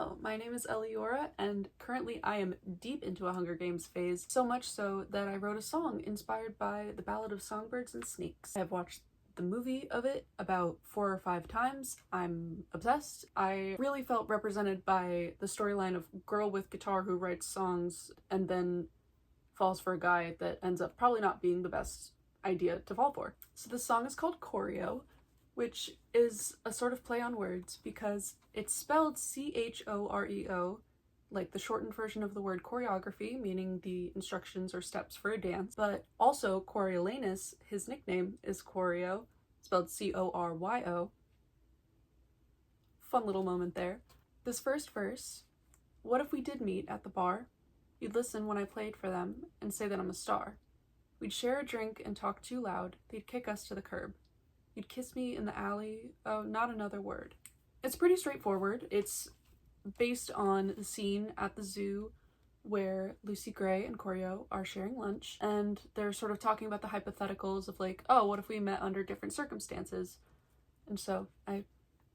Hello, my name is Eliora, and currently I am deep into a Hunger Games phase, so much so that I wrote a song inspired by the Ballad of Songbirds and Snakes. I've watched the movie of it about 4 or 5 times. I'm obsessed. I really felt represented by the storyline of girl with guitar who writes songs and then falls for a guy that ends up probably not being the best idea to fall for. So this song is called Choreo, which is a sort of play on words because it's spelled C-H-O-R-E-O, like the shortened version of the word choreography, meaning the instructions or steps for a dance, but also Coriolanus, his nickname, is Choreo, spelled C-O-R-Y-O. Fun little moment there. This first verse, what if we did meet at the bar? You'd listen when I played for them and say that I'm a star. We'd share a drink and talk too loud, they'd kick us to the curb. You'd kiss me in the alley, oh, not another word. It's pretty straightforward. It's based on the scene at the zoo where Lucy Gray and Choreo are sharing lunch, and they're sort of talking about the hypotheticals of like, oh, what if we met under different circumstances? And so I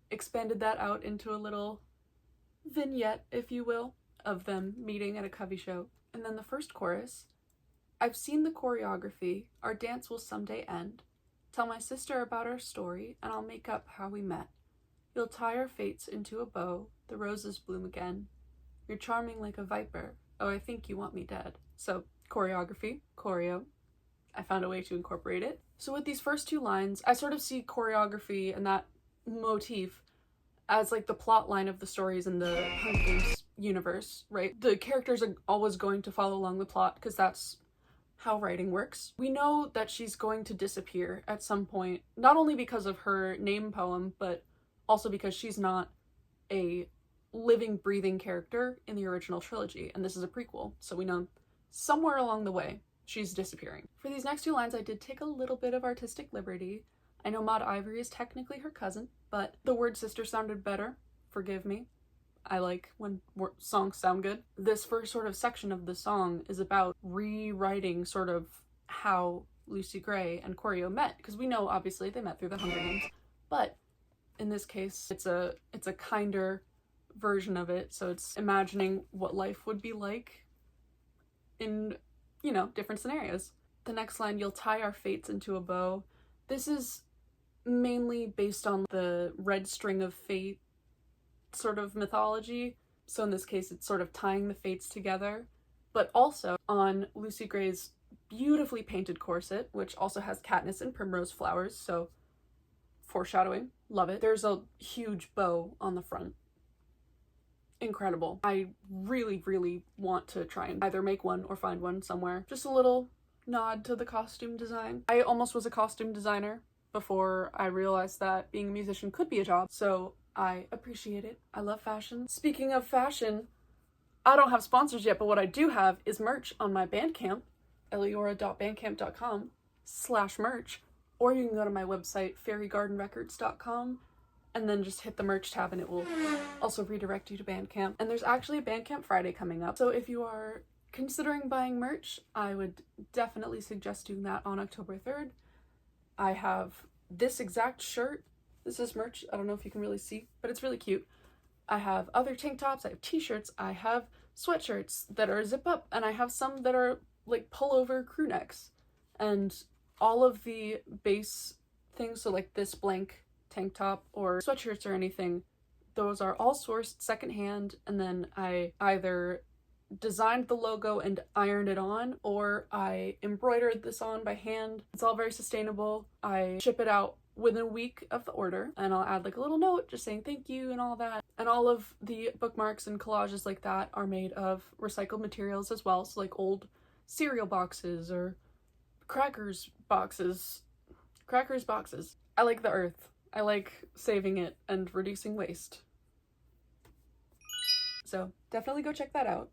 expanded that out into a little vignette, if you will, of them meeting at a covey show. And then the first chorus, I've seen the choreography, our dance will someday end. Tell my sister about our story, and I'll make up how we met. You'll tie our fates into a bow, the roses bloom again. You're charming like a viper, oh, I think you want me dead. So, choreography, choreo. I found a way to incorporate it. So with these first 2 lines, I sort of see choreography and that motif as like the plot line of the stories in the Hunger Games universe, right? The characters are always going to follow along the plot because that's how writing works. We know that she's going to disappear at some point, not only because of her name poem, but also because she's not a living, breathing character in the original trilogy, and this is a prequel, so we know somewhere along the way she's disappearing. For these next 2 lines, I did take a little bit of artistic liberty. I know Maud Ivory is technically her cousin, but the word sister sounded better. Forgive me. I like when songs sound good. This first sort of section of the song is about rewriting sort of how Lucy Gray and Choreo met, because we know obviously they met through the Hunger Games, but in this case it's a kinder version of it, so it's imagining what life would be like in, you know, different scenarios. The next line, you'll tie our fates into a bow. This is mainly based on the red string of fate sort of mythology. So in this case, it's sort of tying the fates together, but also on Lucy Gray's beautifully painted corset, which also has Katniss and primrose flowers, so foreshadowing, love it. There's a huge bow on the front. Incredible. I really, really want to try and either make one or find one somewhere. Just a little nod to the costume design. I almost was a costume designer before I realized that being a musician could be a job, so I appreciate it. I love fashion. Speaking of fashion, I don't have sponsors yet, but what I do have is merch on my Bandcamp, eliora.bandcamp.com/merch, or you can go to my website, fairygardenrecords.com, and then just hit the merch tab and it will also redirect you to Bandcamp. And there's actually a Bandcamp Friday coming up, so if you are considering buying merch, I would definitely suggest doing that on October 3rd. I have this exact shirt. This is merch. I don't know if you can really see, but it's really cute. I have other tank tops, I have t-shirts, I have sweatshirts that are zip up, and I have some that are like pullover crew necks. And all of the base things, so like this blank tank top or sweatshirts or anything, those are all sourced secondhand, and then I either designed the logo and ironed it on, or I embroidered this on by hand. It's all very sustainable. I ship it out within a week of the order, and I'll add like a little note just saying thank you and all that. And all of the bookmarks and collages like that are made of recycled materials as well, so like old cereal boxes or crackers boxes. I like the earth. I like saving it and reducing waste. So definitely go check that out.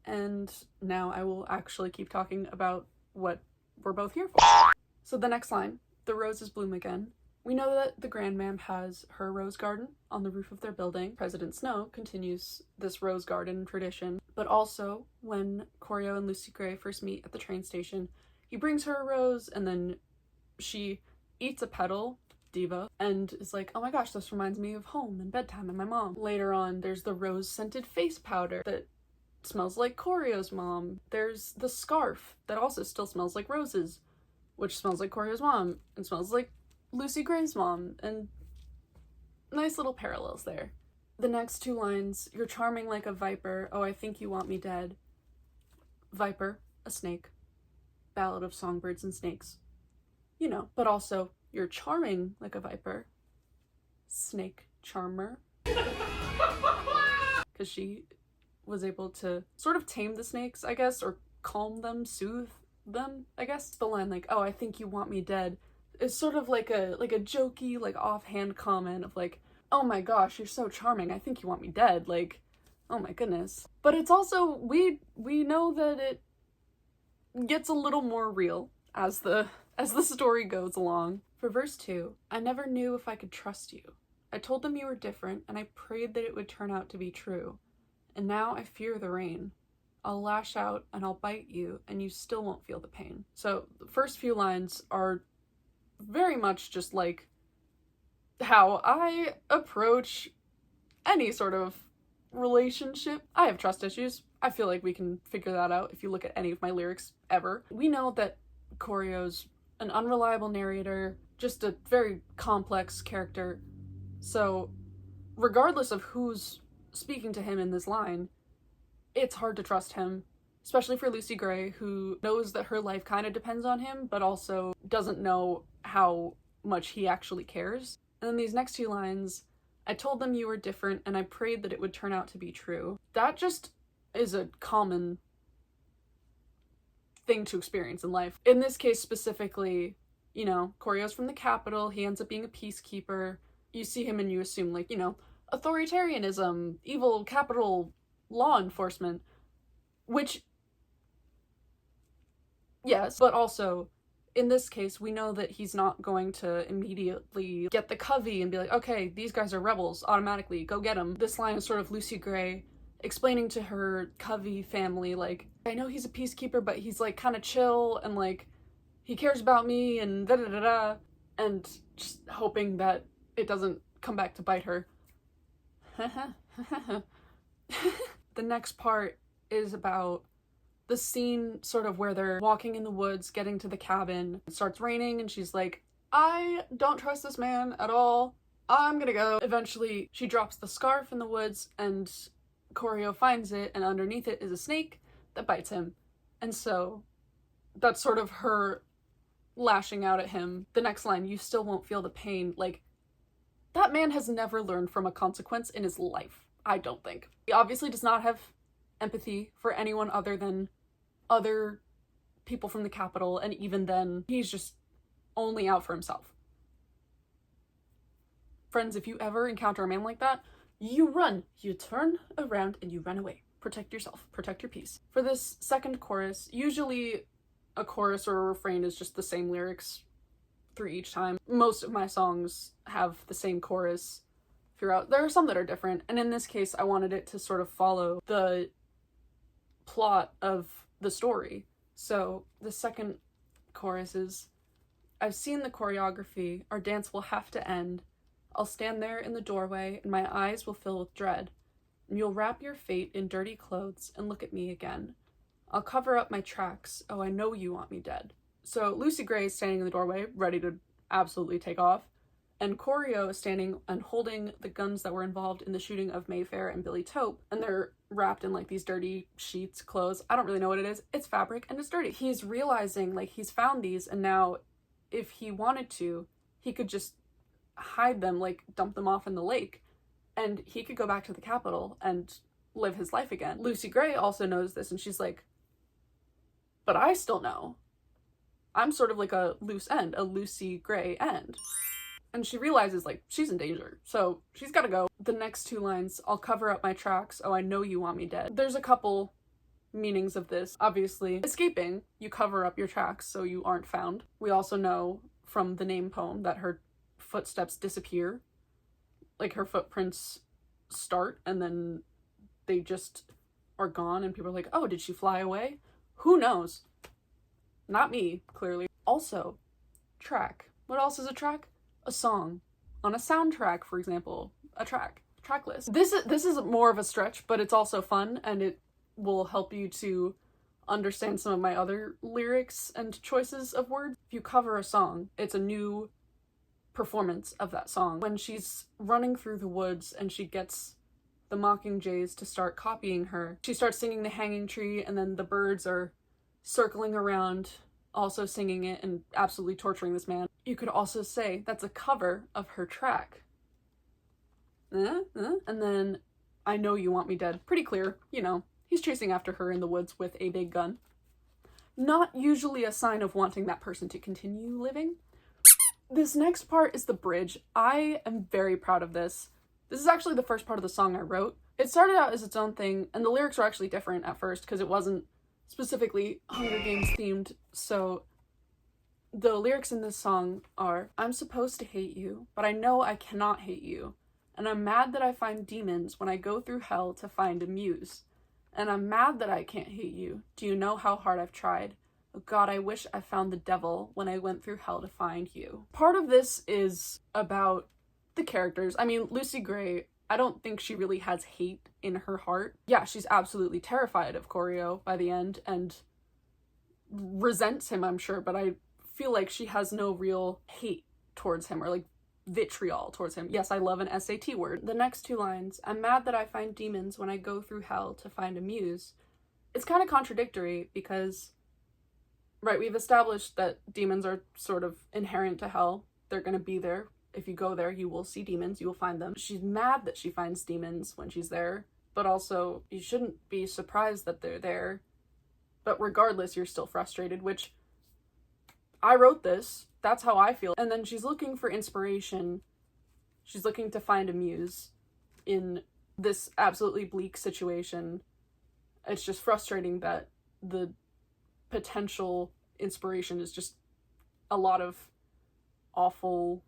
And now I will actually keep talking about what we're both here for. So the next line, the roses bloom again. We know that the Grandmam has her rose garden on the roof of their building. President Snow continues this rose garden tradition, but also when Choreo and Lucy Gray first meet at the train station, he brings her a rose and then she eats a petal diva and is like, oh my gosh, this reminds me of home and bedtime and my mom. Later on, there's the rose-scented face powder that smells like Choreo's mom. There's the scarf that also still smells like roses, which smells like Choreo's mom and smells like Lucy Gray's mom, and nice little parallels there. The next two lines, you're charming like a viper, oh I think you want me dead. Viper, a snake. Ballad of Songbirds and Snakes. You know, but also, you're charming like a viper. Snake charmer. Because she was able to sort of tame the snakes, I guess, or calm them, soothe them, I guess. The line like, oh, I think you want me dead, is sort of like a jokey, like offhand comment of like, oh my gosh, you're so charming, I think you want me dead, like, oh my goodness. But it's also, we know that it gets a little more real as the story goes along. For verse 2, I never knew if I could trust you. I told them you were different, and I prayed that it would turn out to be true. And now I fear the rain. I'll lash out and I'll bite you, and you still won't feel the pain. So the first few lines are very much just like how I approach any sort of relationship. I have trust issues. I feel like we can figure that out if you look at any of my lyrics ever. We know that Choreo's an unreliable narrator, just a very complex character. So regardless of who's speaking to him in this line, it's hard to trust him, especially for Lucy Gray, who knows that her life kind of depends on him, but also doesn't know how much he actually cares. And then these next two lines, I told them you were different, and I prayed that it would turn out to be true. That just is a common thing to experience in life. In this case specifically, you know, Choreo's from the capital, he ends up being a peacekeeper. You see him and you assume, like, you know, authoritarianism, evil capital law enforcement, which, yes, but also, in this case, we know that he's not going to immediately get the covey and be like, okay, these guys are rebels, automatically, go get them. This line is sort of Lucy Gray explaining to her covey family, like, I know he's a peacekeeper, but he's, like, kind of chill, and, like, he cares about me, and da-da-da-da, and just hoping that it doesn't come back to bite her. The next part is about the scene sort of where they're walking in the woods, getting to the cabin. It starts raining and she's like, I don't trust this man at all. I'm gonna go. Eventually, she drops the scarf in the woods and Choreo finds it, and underneath it is a snake that bites him. And so that's sort of her lashing out at him. The next line, you still won't feel the pain. Like, that man has never learned from a consequence in his life, I don't think. He obviously does not have empathy for anyone other than other people from the capital, and even then, he's just only out for himself. Friends, if you ever encounter a man like that, you run. You turn around and you run away. Protect yourself. Protect your peace. For this second chorus, usually a chorus or a refrain is just the same lyrics through each time. Most of my songs have the same chorus throughout. There are some that are different, and in this case, I wanted it to sort of follow the plot of the story. So the second chorus is, I've seen the choreography, our dance will have to end. I'll stand there in the doorway and my eyes will fill with dread. And you'll wrap your fate in dirty clothes and look at me again. I'll cover up my tracks, oh I know you want me dead. So Lucy Gray is standing in the doorway, ready to absolutely take off, and Choreo is standing and holding the guns that were involved in the shooting of Mayfair and Billy Tope, and they're wrapped in like these dirty sheets, clothes. I don't really know what it is. It's fabric and it's dirty. He's realizing like he's found these, and now if he wanted to, he could just hide them, like dump them off in the lake, and he could go back to the capital and live his life again. Lucy Gray also knows this, and she's like, but I still know. I'm sort of like a loose end, a Lucy Gray end. And she realizes, like, she's in danger, so she's gotta go. The next two lines, I'll cover up my tracks, oh I know you want me dead. There's a couple meanings of this. Obviously, escaping, you cover up your tracks so you aren't found. We also know from the name poem that her footsteps disappear. Like, her footprints start and then they just are gone, and people are like, oh, did she fly away? Who knows? Not me, clearly. Also, track. What else is a track? a song on a soundtrack, for example, a track list. This is more of a stretch, but it's also fun, and it will help you to understand some of my other lyrics and choices of words. If you cover a song, it's a new performance of that song. When she's running through the woods and she gets the mockingjays to start copying her, she starts singing The Hanging Tree, and then the birds are circling around, also singing it and absolutely torturing this man. You could also say that's a cover of her track. And then I Know You Want Me Dead. Pretty clear, you know, he's chasing after her in the woods with a big gun. Not usually a sign of wanting that person to continue living. This next part is the bridge. I am very proud of this. This is actually the first part of the song I wrote. It started out as its own thing, and the lyrics were actually different at first because it wasn't specifically Hunger Games themed. So the lyrics in this song are, I'm supposed to hate you, but I know I cannot hate you. And I'm mad that I find demons when I go through hell to find a muse. And I'm mad that I can't hate you. Do you know how hard I've tried? Oh God, I wish I found the devil when I went through hell to find you. Part of this is about the characters. I mean, Lucy Gray, I don't think she really has hate in her heart. Yeah, she's absolutely terrified of Choreo by the end and resents him, I'm sure, but I feel like she has no real hate towards him or like vitriol towards him. Yes, I love an SAT word. The next two lines, I'm mad that I find demons when I go through hell to find a muse. It's kind of contradictory because, right, we've established that demons are sort of inherent to hell. They're gonna be there. If you go there, you will see demons, you will find them. She's mad that she finds demons when she's there, but also you shouldn't be surprised that they're there. But regardless, you're still frustrated, which I wrote this. That's how I feel. And then she's looking for inspiration. She's looking to find a muse in this absolutely bleak situation. It's just frustrating that the potential inspiration is just a lot of awful,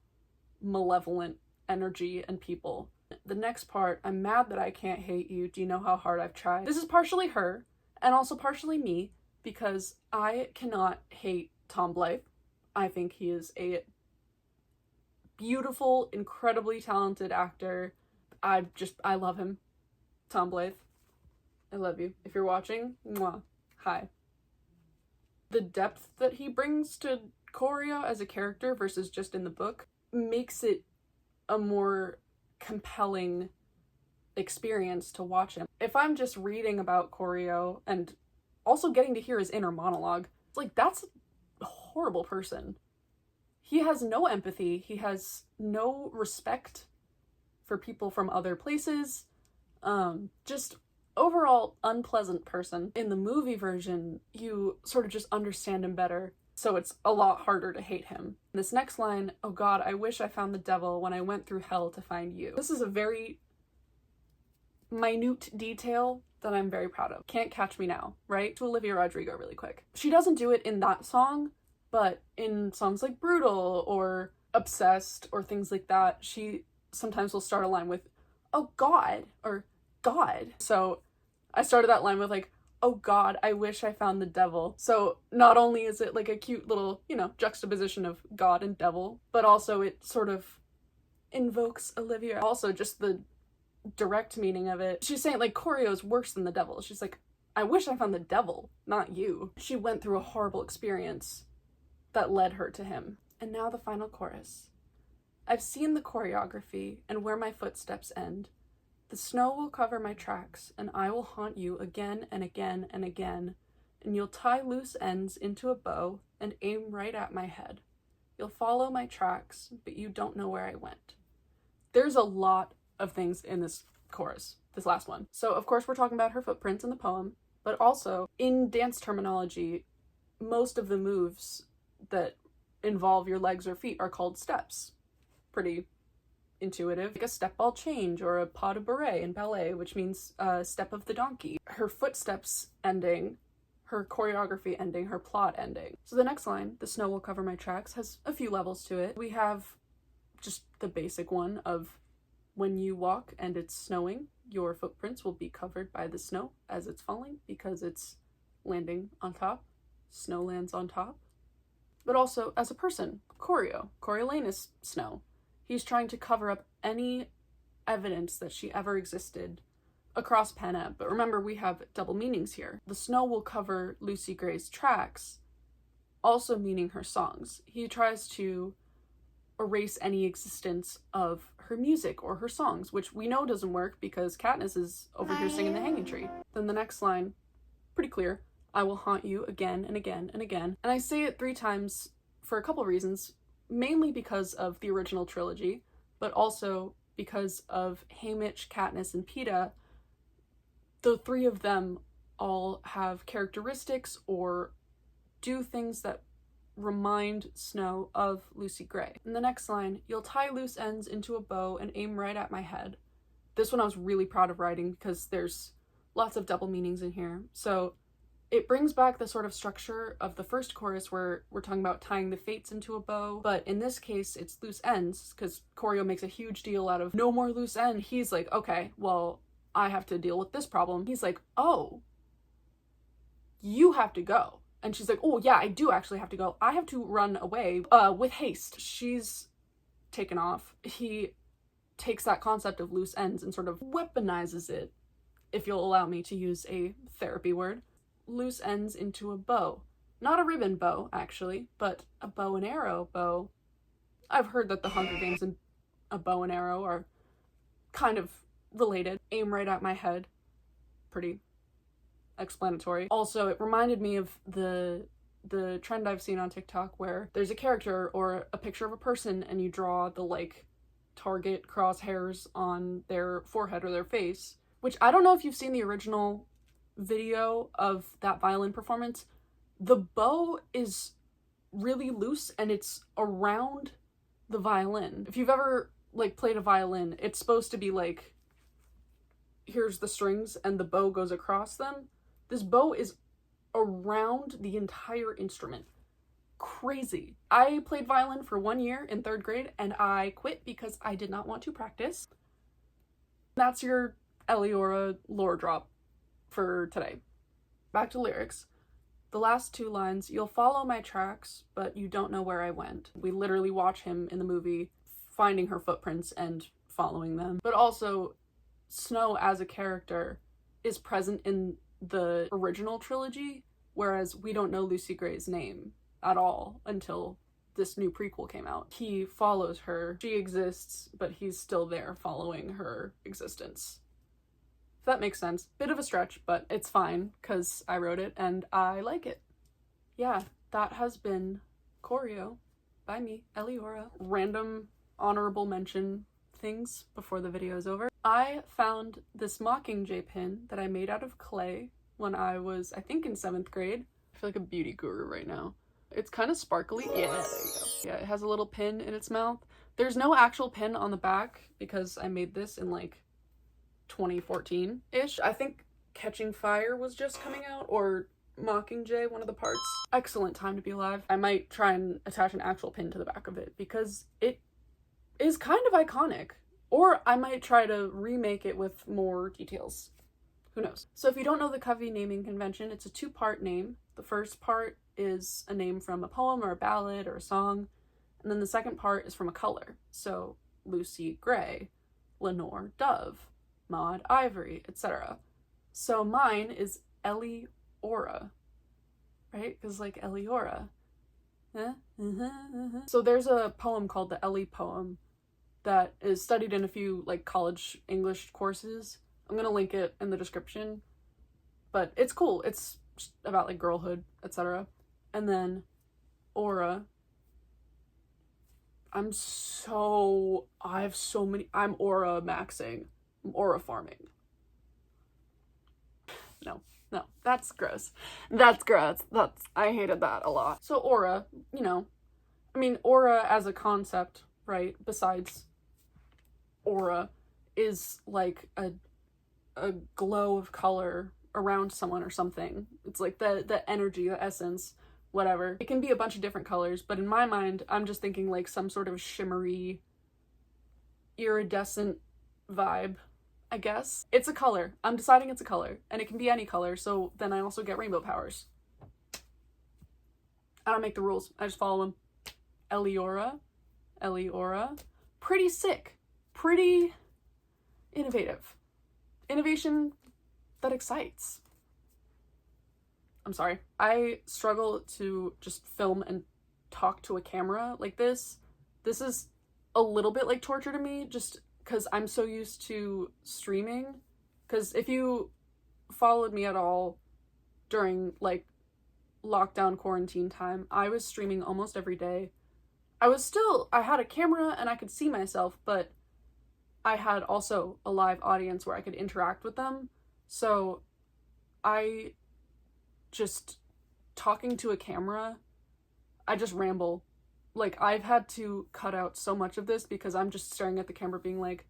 malevolent energy and people. The next part, I'm mad that I can't hate you. Do you know how hard I've tried? This is partially her and also partially me because I cannot hate Tom Blythe. I think he is a beautiful, incredibly talented actor. I love him. Tom Blythe, I love you. If you're watching, mwah, hi. The depth that he brings to Choreo as a character versus just in the book makes it a more compelling experience to watch him. If I'm just reading about Choreo and also getting to hear his inner monologue, it's like, that's horrible person. He has no empathy. He has no respect for people from other places. Just overall unpleasant person. In the movie version, you sort of just understand him better, so it's a lot harder to hate him. This next line, oh God, I wish I found the devil when I went through hell to find you. This is a very minute detail that I'm very proud of. Can't Catch Me Now, right? To Olivia Rodrigo really quick. She doesn't do it in that song, but in songs like Brutal or Obsessed or things like that, she sometimes will start a line with, oh God, or God. So I started that line with like, oh God, I wish I found the devil. So not only is it like a cute little, you know, juxtaposition of God and devil, but also it sort of invokes Olivia. Also just the direct meaning of it. She's saying like Choreo's worse than the devil. She's like, I wish I found the devil, not you. She went through a horrible experience that led her to him. And now the final chorus. I've seen the choreography and where my footsteps end. The snow will cover my tracks, and I will haunt you again and again and again, and you'll tie loose ends into a bow and aim right at my head. You'll follow my tracks, but you don't know where I went. There's a lot of things in this chorus, this last one. So of course we're talking about her footprints in the poem, but also in dance terminology, most of the moves that involve your legs or feet are called steps. Pretty intuitive. Like a step ball change or a pas de bourrée in ballet, which means step of the donkey. Her footsteps ending, her choreography ending, her plot ending. So the next line, the snow will cover my tracks, has a few levels to it. We have just the basic one of when you walk and it's snowing, your footprints will be covered by the snow as it's falling because it's landing on top. Snow lands on top. but also as a person. Choreo. Coriolanus Snow. He's trying to cover up any evidence that she ever existed across Pen Ebb. But remember, we have double meanings here. The snow will cover Lucy Gray's tracks, also meaning her songs. He tries to erase any existence of her music or her songs, which we know doesn't work because Katniss is over here singing the Hanging Tree. Then the next line, pretty clear. I will haunt you again and again and again. And I say it 3 times for a couple reasons, mainly because of the original trilogy, but also because of Haymitch, Katniss, and Peeta. The 3 of them all have characteristics or do things that remind Snow of Lucy Gray. In the next line, you'll tie loose ends into a bow and aim right at my head. This one I was really proud of writing because there's lots of double meanings in here. So it brings back the sort of structure of the first chorus where we're talking about tying the fates into a bow, but in this case it's loose ends because Choreo makes a huge deal out of no more loose end. He's like, okay, well, I have to deal with this problem. He's like, oh, you have to go. And she's like, oh yeah, I do actually have to go. I have to run away with haste. She's taken off. He takes that concept of loose ends and sort of weaponizes it, if you'll allow me to use a therapy word. Loose ends into a bow. Not a ribbon bow, actually, but a bow and arrow bow. I've heard that the Hunger Games and a bow and arrow are kind of related. Aim right at my head. Pretty explanatory. Also, it reminded me of the trend I've seen on TikTok where there's a character or a picture of a person and you draw the like target crosshairs on their forehead or their face, which I don't know if you've seen the original video of that violin performance. The bow is really loose and it's around the violin. If you've ever like played a violin, it's supposed to be like, here's the strings and the bow goes across them. This bow is around the entire instrument. Crazy. I played violin for 1 year in 3rd grade and I quit because I did not want to practice. That's your Eliora lore drop for today. Back to lyrics. The last 2 lines, you'll follow my tracks, but you don't know where I went. We literally watch him in the movie finding her footprints and following them. But also, Snow as a character is present in the original trilogy, whereas we don't know Lucy Gray's name at all until this new prequel came out. He follows her. She exists, but he's still there following her existence. If that makes sense. Bit of a stretch, but it's fine because I wrote it and I like it. Yeah, that has been Choreo by me, Eliora. Random honorable mention things before the video is over. I found this Mockingjay pin that I made out of clay when I was, I think, in 7th grade. I feel like a beauty guru right now. It's kind of sparkly. Yeah, there you go. Yeah, it has a little pin in its mouth. There's no actual pin on the back because I made this in like 2014-ish. I think Catching Fire was just coming out, or Mockingjay, one of the parts. Excellent time to be alive. I might try and attach an actual pin to the back of it because it is kind of iconic. Or I might try to remake it with more details. Who knows? So if you don't know the Covey naming convention, it's a 2-part name. The first part is a name from a poem or a ballad or a song. And then the second part is from a color. So Lucy Gray, Lenore Dove, Maud Ivory, etc. So mine is Eliora, right? Because like Eliora. So there's a poem called the Ellie poem that is studied in a few like college English courses. I'm gonna link it in the description, but it's cool. It's about like girlhood, etc. And then aura. I'm aura maxing. I'm aura farming. No, that's gross. That's gross. I hated that a lot. So aura, you know, I mean, aura as a concept, right? Besides aura is like a glow of color around someone or something. It's like the energy, the essence, whatever. It can be a bunch of different colors, but in my mind, I'm just thinking like some sort of shimmery, iridescent vibe, I guess. It's a color. I'm deciding it's a color, and it can be any color, so then I also get rainbow powers. I don't make the rules. I just follow them. Eliora. Pretty sick. Pretty innovative. Innovation that excites. I'm sorry. I struggle to just film and talk to a camera like this. This is a little bit like torture to me, just because I'm so used to streaming. Because if you followed me at all during like lockdown quarantine time, I was streaming almost every day. I had a camera and I could see myself, but I had also a live audience where I could interact with them. So I just, talking to a camera, I just ramble. Like, I've had to cut out so much of this because I'm just staring at the camera being like,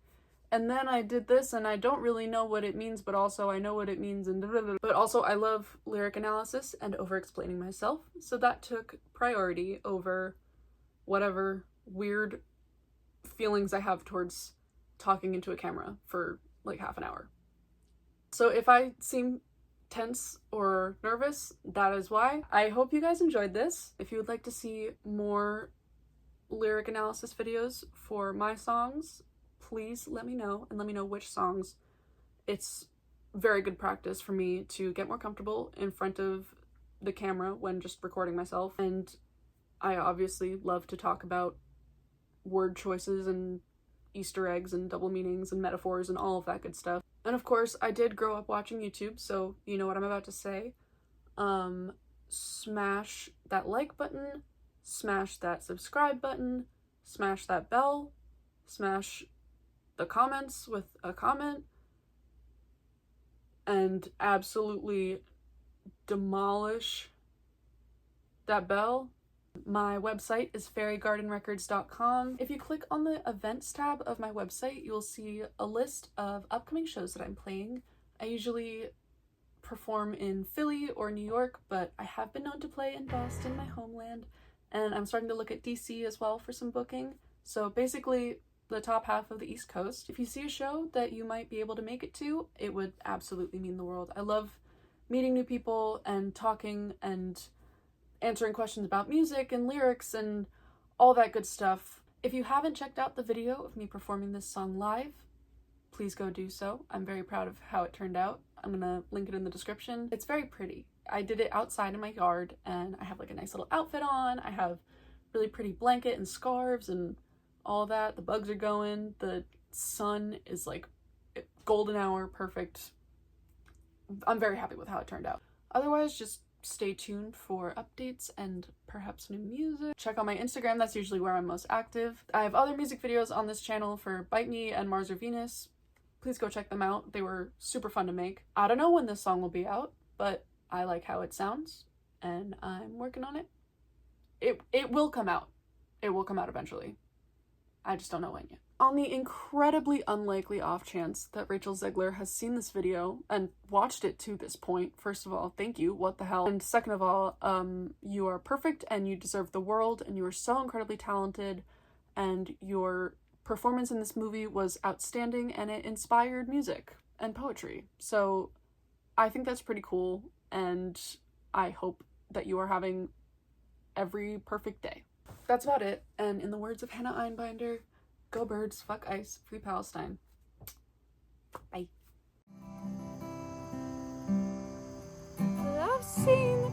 and then I did this and I don't really know what it means, but also I know what it means and blah, blah, blah. But also I love lyric analysis and over-explaining myself, so that took priority over whatever weird feelings I have towards talking into a camera for like half an hour. So if I seem tense or nervous, that is why. I hope you guys enjoyed this. If you would like to see more lyric analysis videos for my songs, please let me know, and let me know which songs. It's very good practice for me to get more comfortable in front of the camera when just recording myself, and I obviously love to talk about word choices and Easter eggs and double meanings and metaphors and all of that good stuff. And of course, I did grow up watching YouTube, so you know what I'm about to say. Smash that like button, smash that subscribe button, smash that bell, smash the comments with a comment, and absolutely demolish that bell. My website is fairygardenrecords.com. If you click on the events tab of my website, you'll see a list of upcoming shows that I'm playing. I usually perform in Philly or New York, but I have been known to play in Boston, my homeland, and I'm starting to look at DC as well for some booking. So basically the top half of the East Coast. If you see a show that you might be able to make it to, it would absolutely mean the world. I love meeting new people and talking and answering questions about music and lyrics and all that good stuff. If you haven't checked out the video of me performing this song live, please go do so. I'm very proud of how it turned out. I'm gonna link it in the description. It's very pretty. I did it outside in my yard, and I have like a nice little outfit on. I have really pretty blanket and scarves and all that. The bugs are going. The sun is like golden hour, perfect. I'm very happy with how it turned out. Otherwise, just stay tuned for updates and perhaps new music. Check out my Instagram, that's usually where I'm most active. I have other music videos on this channel for Bite Me and Mars or Venus. Please go check them out. They were super fun to make. I don't know when this song will be out, but I like how it sounds and I'm working on it. It will come out. It will come out eventually. I just don't know when yet. On the incredibly unlikely off chance that Rachel Zegler has seen this video and watched it to this point, first of all, thank you, what the hell? And second of all, you are perfect and you deserve the world and you are so incredibly talented and your performance in this movie was outstanding and it inspired music and poetry. So I think that's pretty cool and I hope that you are having every perfect day. That's about it, and in the words of Hannah Einbinder, go birds, fuck ice, free Palestine. Bye. Well, I've seen the